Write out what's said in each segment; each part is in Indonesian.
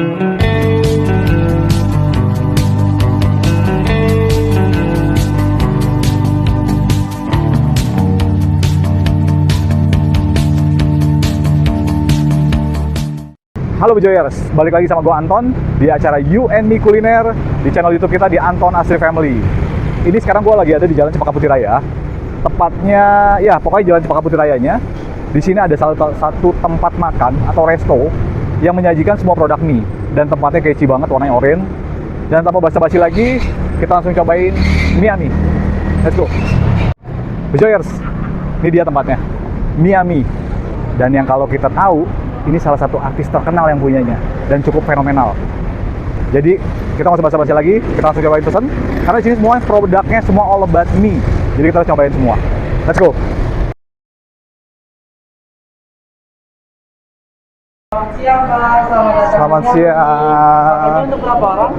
Halo Bejoyers, balik lagi sama gue Anton di acara You and Me Kuliner di channel YouTube kita di Anton Asri Family. Ini sekarang gue lagi ada di Jalan Cempaka Putih Raya. Tepatnya, ya pokoknya Jalan Cempaka Putih Rayanya. Di sini ada salah satu tempat makan atau resto yang menyajikan semua produk mie dan tempatnya catchy banget, warnanya oranye. Dan tanpa basa-basi lagi, kita langsung cobain Miami. Let's go. Bejoyers, ini dia tempatnya, Miami. Dan yang kalau kita tahu, ini salah satu artis terkenal yang punyanya dan cukup fenomenal. Jadi kita nggak usah basa-basi lagi, kita langsung cobain pesan. Karena di sini semua produknya semua all about mie. Jadi kita harus cobain semua. Let's go. Selamat siang Kak, Selamat siang. Kakaknya untuk berapa orang?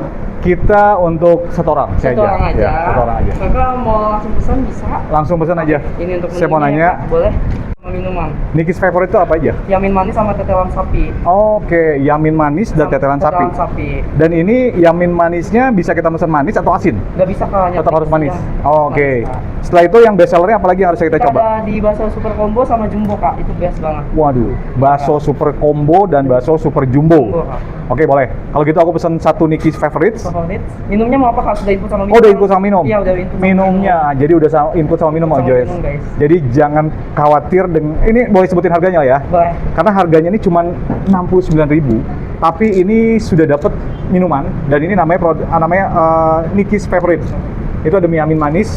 Kita untuk satu orang. Satu orang aja. Ya, satu orang aja. Kakak mau langsung pesan bisa? Langsung pesan aja. Ini untuk saya mau menunya, nanya. boleh? Sama minuman. Nikis favorite itu apa aja? Yamin manis sama tetelan sapi. Oke, yamin manis dan tetelan sapi. Dan ini yamin manisnya bisa kita pesan manis atau asin? Nggak bisa Kak, Tetap harus manis. Ya. Oke. Manis, Setelah itu yang best sellernya apa lagi yang harus kita coba? Ada di bakso super combo sama jumbo Kak, itu best banget. Waduh, bakso super combo dan bakso super jumbo. Jumbo, Kak. Oke, boleh. Kalau gitu aku pesan satu Nikis favorites. Favorit. Minumnya mau apa Kak? Sudah input sama minum? Oh, udah input sama minum? Iya, udah input sama Minumnya, jadi udah input sama minum Sama aja, guys. minum, guys. Jadi jangan khawatir dengan ini, boleh sebutin harganya ya. Boleh. Karena harganya ini cuma 69.000, tapi ini sudah dapat minuman dan ini namanya Nikis favorite. Itu ada mie amin manis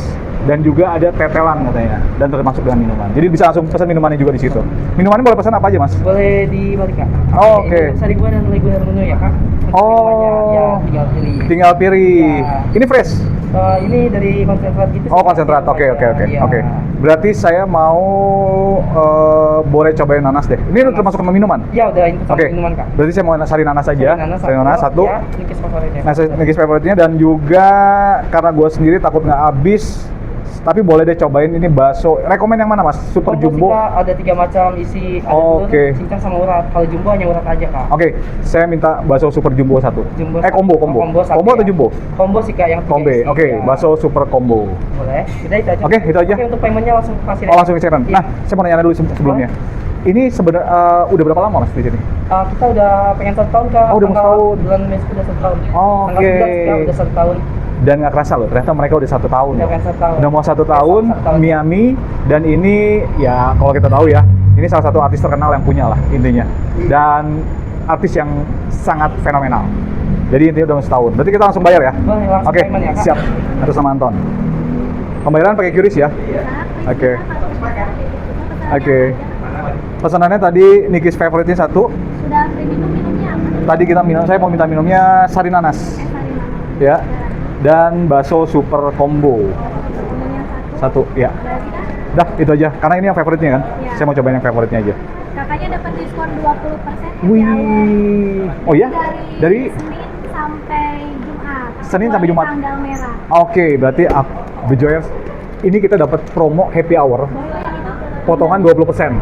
dan juga ada tetelan katanya dan termasuk dengan minuman. Jadi bisa langsung pesan minumannya juga di situ. Minumannya boleh pesan apa aja, Mas? Boleh dibalik Kak. Oh, oke. Ini bisa dibuat dan regular menu ya Kak. Untuk Oh. minumannya, ya tinggal pilih. Tinggal pilih. Ya. Ini fresh. Ini dari konsentrat gitu. Oh, konsentrat. Oke. Iya. Oke. Berarti saya mau boleh cobain nanas deh. Ini udah termasuk sama minuman? Iya, udah itu sama Oke. minuman Kak. Berarti saya mau sari nanas aja. Sari nanas satu. Ya, Nikis favoritnya. Nah, Nikis favoritnya dan juga karena gue sendiri takut nggak habis. Tapi boleh deh cobain ini bakso. Rekomen yang mana, Mas? Super Combo jumbo? kita ada 3 macam isi. Ada Oke. telur, cincang sama urat. Kalau jumbo hanya urat aja Kak. Oke, saya minta bakso super jumbo satu. Jumbo Combo. combo satu, Combo atau ya. jumbo? Combo sih Kak yang tiga Combo. isi, Oke, ya. bakso super combo. Boleh. Kita itu aja. Oke, itu aja. Oke, untuk paymentnya langsung kasih. Oh, langsung ke channel. Iya. Nah, saya mau nanya dulu sebelumnya. Ini sebenarnya udah berapa lama, Mas, di sini? Kita udah pengen 1 tahun Kak. Oh, udah mau Tanggal setahun. Bulan Mei udah 1 tahun. Oh, Tanggal oke. 11 Kak, udah 1 tahun. Dan nggak kerasa loh, ternyata mereka udah 1 tahun. Udah loh. pengen 1 tahun. Udah mau 1 tahun, Miami, dan ini ya kalau kita tahu ya, ini salah satu artis terkenal yang punya lah intinya. Dan artis yang sangat fenomenal. Jadi intinya udah mau 1 tahun. Berarti kita langsung bayar ya? Boleh, langsung Oke, payment ya, Kak. siap. Atas nama Anton. Pembayaran pakai QRIS ya? Oke. Oke. Pesanannya tadi Nikis favoritnya satu. Sudah free minumnya apa? Tadi kita minum, saya mau minta minumnya sari nanas. Ya. Dan bakso super combo. Satu, ya. Dah, itu aja. Karena ini yang favoritnya kan? Ya. Saya mau cobain yang favoritnya aja. Kakaknya dapat diskon 20% happy Wih. hour. Oh ya? Dari Dari Senin sampai Jumat. Senin sampai Jumat. Tanggal merah. Oke, berarti Bejoyers, ini kita dapat promo happy hour potongan 20%.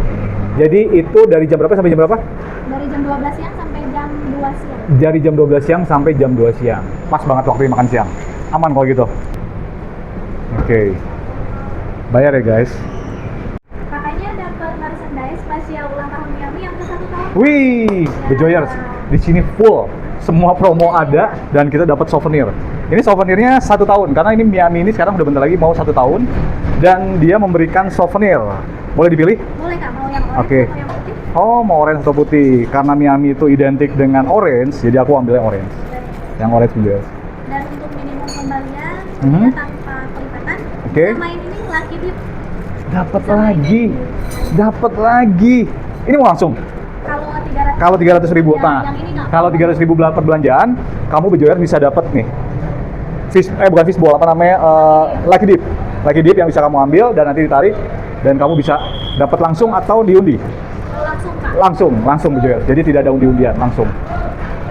Jadi itu dari jam berapa sampai jam berapa? Dari jam 12 siang sampai jam 2 siang. Dari jam 12 siang sampai jam 2 siang. Pas banget waktu makan siang. Aman kalau gitu. Oke. Bayar ya, guys. Kakaknya dapat merchandise spesial ulang tahun Miami yang ke 1 tahun. Wih, Bejoyers, di sini full. Semua promo ada dan kita dapat souvenir. Ini souvenirnya 1 tahun karena ini Miami ini sekarang udah bentar lagi mau 1 tahun dan dia memberikan souvenir. Boleh dipilih? Boleh Kak, mau yang orange Oke. atau yang putih? Oh, mau orange atau putih? Karena Miami itu identik dengan orange, jadi aku ambil yang orange. Yang orange Bejoyers. Dan untuk minimum kembalian, Mhm. tanpa pelipatan, Oke. sama ini Lucky Dip. Dapat lagi. Dapat lagi. Ini mau langsung. Kalau 300. Kalau 300.000, Ya, nah, yang ini nggak. kalau 300.000 perbelanjaan, kamu Bejoyers bisa dapat nih. Bukan fishbowl, apa namanya? Lucky Dip. Lucky Dip yang bisa kamu ambil dan nanti ditarik dan kamu bisa dapat langsung atau diundi. Langsung Kak. Langsung Bejoyers. Jadi tidak ada undi-undian, langsung.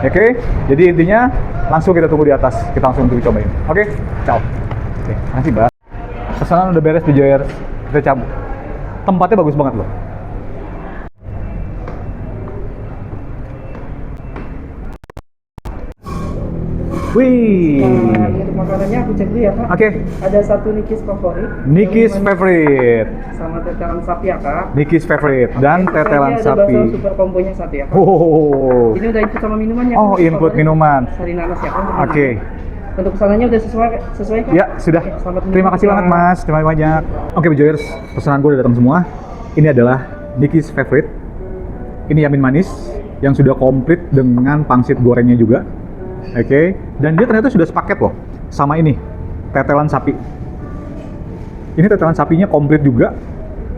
Oke? Jadi intinya langsung kita tunggu di atas. Kita langsung tunggu cobain. Oke? Ciao. Oke, makasih, Mbak. Pesanan udah beres Bejoyers. Kita cabut. Tempatnya bagus banget loh. Wih. Nah, ini untuk makanannya aku cek dulu ya Kak. Oke. Ada satu Nikis favorit. Nikis yang favorite. sama tetelan sapi ya Kak. Nikis favorite dan Oke, tetelan ada sapi. bakso super kombonya satu ya Kak. Oh. Ini udah input sama minumannya. Oh, Nikis input favorit. minuman. Sari nanas ya Kak. Oke. Untuk pesanannya udah sesuai Kak? Ya, sudah. Oke, selamat Terima kasih menikmati, banget, Kak. Mas. Terima kasih banyak. Oke, Bejoyers. Pesanan gue udah datang semua. Ini adalah Nikis favorite. Ini yamin manis yang sudah komplit dengan pangsit gorengnya juga. Oke. Dan dia ternyata sudah sepaket loh sama ini, tetelan sapi. Ini tetelan sapinya komplit juga.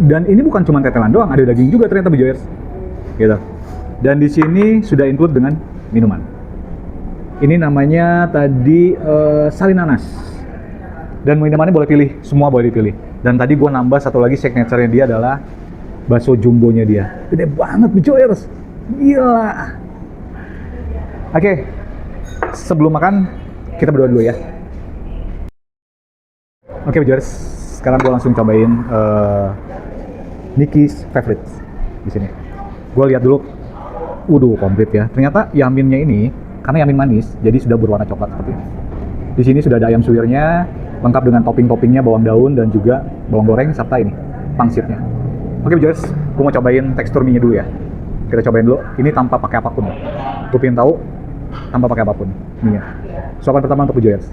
Dan ini bukan cuma tetelan doang, ada daging juga ternyata, Bejoyers. Gitu. Dan di sini sudah include dengan minuman. Ini namanya tadi sari nanas. Dan minumannya boleh pilih, semua boleh dipilih. Dan tadi gue nambah satu lagi signature-nya dia adalah bakso jumbonya dia. Gede banget, Bejoyers. Gila. Oke, sebelum makan kita berdoa dulu ya. Oke, Bejoyers. Sekarang gue langsung cobain Nikis favorite di sini. Gue lihat dulu. Waduh, komplit ya. Ternyata yaminnya ini karena yamin manis, jadi sudah berwarna coklat seperti ini. Di sini sudah ada ayam suwirnya, lengkap dengan topping-toppingnya, bawang daun dan juga bawang goreng serta ini pangsitnya. Oke, Bejoyers, gue mau cobain tekstur mie-nya dulu ya. Kita cobain dulu. Ini tanpa pakai apapun. Gue pengen tahu tanpa pakai apapun mie-nya. Suapan pertama untuk Bejoyers.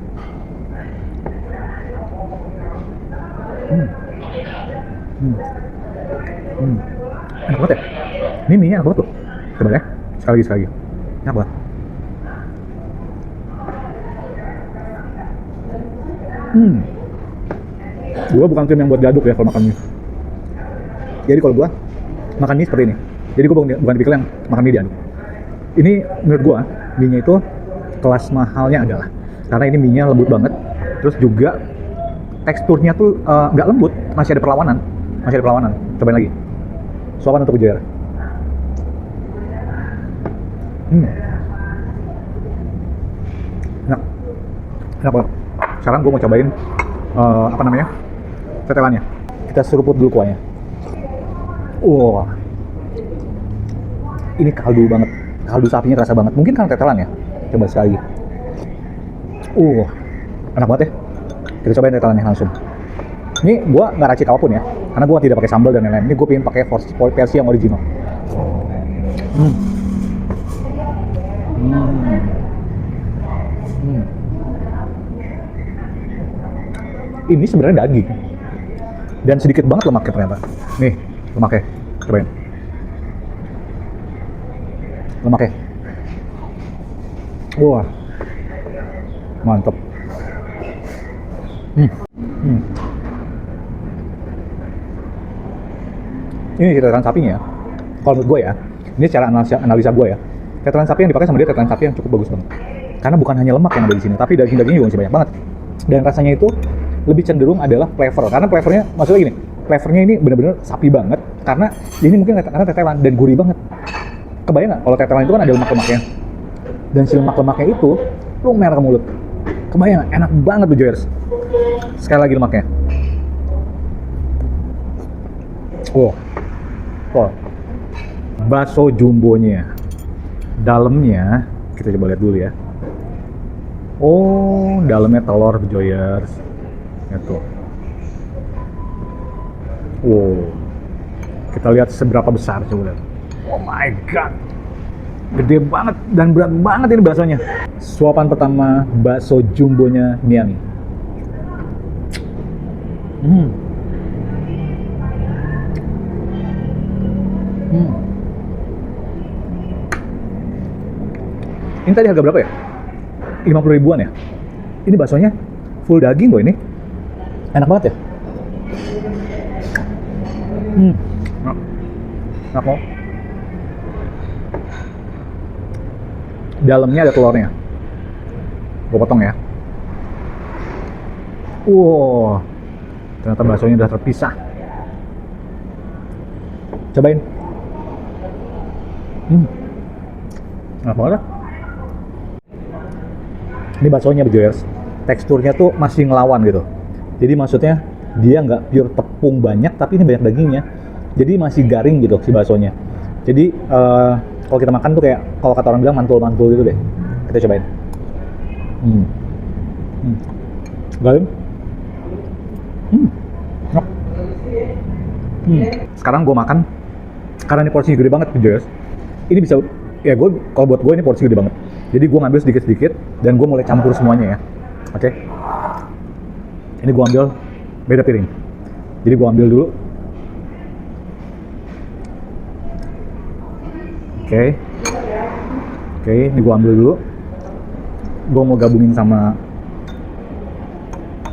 Enak banget ya. Ini mie-nya enak banget tuh. Coba ya. Sekali lagi. Enak banget. Gue bukan tim yang buat diaduk ya kalau makan mie. Jadi kalau gue makan mie seperti ini. Jadi gue bukan tipikal yang makan mie diaduk. Ini menurut gue mie-nya itu kelas mahalnya adalah karena ini mie-nya lembut banget. Terus juga teksturnya tuh nggak lembut, masih ada perlawanan. Cobain lagi. Suapan untuk Bejoyer. Enak banget. Sekarang gue mau cobain tetelannya. Kita seruput dulu kuahnya. Wah, ini kaldu banget. Kaldu sapinya terasa banget. Mungkin karena tetelan ya. Coba sekali. Enak banget ya. Kita cobain tetelannya langsung. Ini gue nggak racik apapun ya, karena gue tidak pakai sambal dan lain-lain. Ini gue pengen pakai versi yang original. Ini sebenarnya daging dan sedikit banget lemaknya ternyata. Nih lemaknya, cobain. Lemaknya, wah, mantep. Ini tetelan sapinya. Kalau menurut gue ya, ini secara analisa gue ya, tetelan sapi yang dipakai sama dia tetelan sapi yang cukup bagus banget. Karena bukan hanya lemak yang ada di sini, tapi daging-dagingnya juga masih banyak banget. Dan rasanya itu lebih cenderung adalah flavor. Karena flavornya, maksudnya gini, flavornya ini benar-benar sapi banget. Karena ini mungkin karena tetelan dan gurih banget. Kebayang nggak kalau tetelan itu kan ada lemak-lemaknya. Dan si lemak-lemaknya itu lumer ke mulut. Kebayang nggak? Enak banget Bejoyers. Sekali lagi lemaknya. Wow. Bakso jumbonya. Dalamnya kita coba lihat dulu ya. Oh, dalamnya telur Bejoyers. Itu. Wow. Kita lihat seberapa besar, coba lihat. Oh my god. Gede banget dan berat banget ini baksonya. Suapan pertama bakso jumbonya Miami. Ini tadi harga berapa ya? 50 ribuan ya? Ini baksonya full daging loh ini. Enak banget ya? Enak mau. Dalamnya ada telurnya. Gue potong ya. Wow, ternyata baksonya udah terpisah. Cobain. Enak banget. Ini baksonya Bejoyers, teksturnya tuh masih ngelawan gitu. Jadi maksudnya dia nggak pure tepung banyak, tapi ini banyak dagingnya. Jadi masih garing gitu si baksonya. Jadi kalau kita makan tuh kayak kalau kata orang bilang mantul-mantul gitu deh. Kita cobain. Hmm. Galim. Enak. Sekarang gue makan karena ini porsinya gede banget, guys. Ini bisa, ya gue, kalau buat gue ini porsi gede banget. Jadi gue ngambil sedikit-sedikit dan gue mulai campur semuanya ya. Oke. Ini gue ambil beda piring. Jadi gue ambil dulu. Oke. Oke, ini gue ambil dulu. Gue mau gabungin sama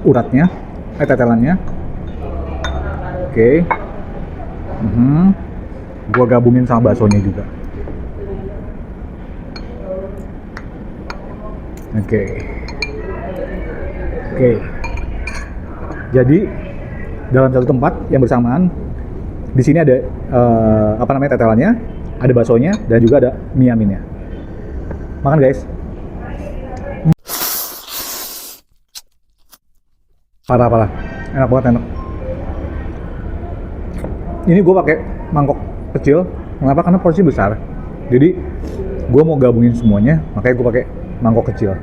uratnya, tetelannya. Oke. Gue gabungin sama baksonya juga. Oke. Oke. Jadi dalam satu tempat yang bersamaan, di sini ada tetelannya, ada baksonya, dan juga ada mie aminnya. Makan guys. Parah. Enak banget, enak. Ini gue pakai mangkok kecil. Kenapa? Karena porsi besar. Jadi gue mau gabungin semuanya, makanya gue pakai mangkok kecil.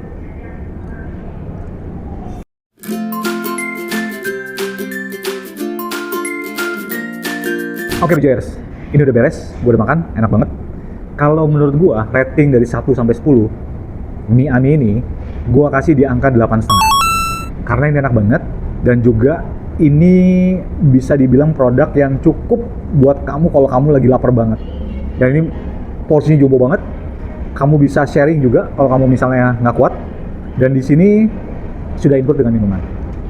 Oke, Bejers. Ini udah beres, gue udah makan, enak banget. Kalau menurut gue, rating dari 1 sampai 10, mie ami ini gue kasih di angka 8,5. Karena ini enak banget, dan juga ini bisa dibilang produk yang cukup buat kamu kalau kamu lagi lapar banget. Dan ini porsinya jumbo banget. Kamu bisa sharing juga kalau kamu misalnya nggak kuat. Dan di sini sudah include dengan minuman.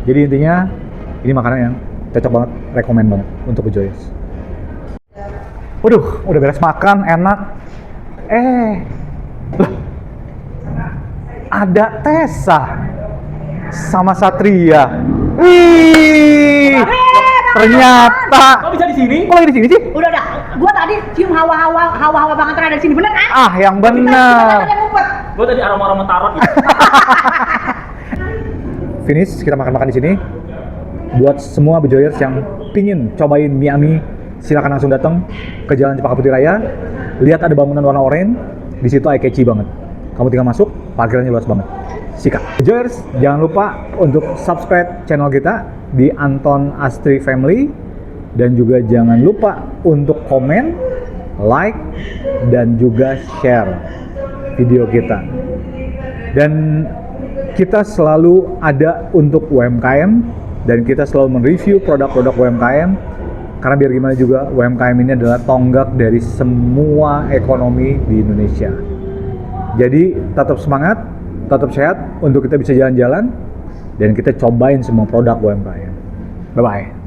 Jadi intinya ini makanan yang cocok banget, rekomen banget untuk Joyce. Waduh, udah beres makan, enak. Loh, ada Tessa sama Satria. Wih, ternyata. Kok bisa di sini? Kok lagi di sini sih? Udah, gua tadi cium hawa-hawa banget ada di sini, bener kan? Ah, yang benar. Gua tadi aroma-aroma tarot. Finish, kita makan-makan di sini. Buat semua Bejoyers yang pingin cobain mie ami, silakan langsung datang ke Jalan Cempaka Putih Raya. Lihat ada bangunan warna oranye, di situ eye catchy banget. Kamu tinggal masuk, parkirannya luas banget. Sikat. Bejoyers, jangan lupa untuk subscribe channel kita di Anton Astri Family, dan juga jangan lupa untuk komen, like, dan juga share video kita. Dan kita selalu ada untuk UMKM, dan kita selalu mereview produk-produk UMKM, karena biar gimana juga UMKM ini adalah tonggak dari semua ekonomi di Indonesia. Jadi tetap semangat, tetap sehat untuk kita bisa jalan-jalan dan kita cobain semua produk UMKM. Bye-bye.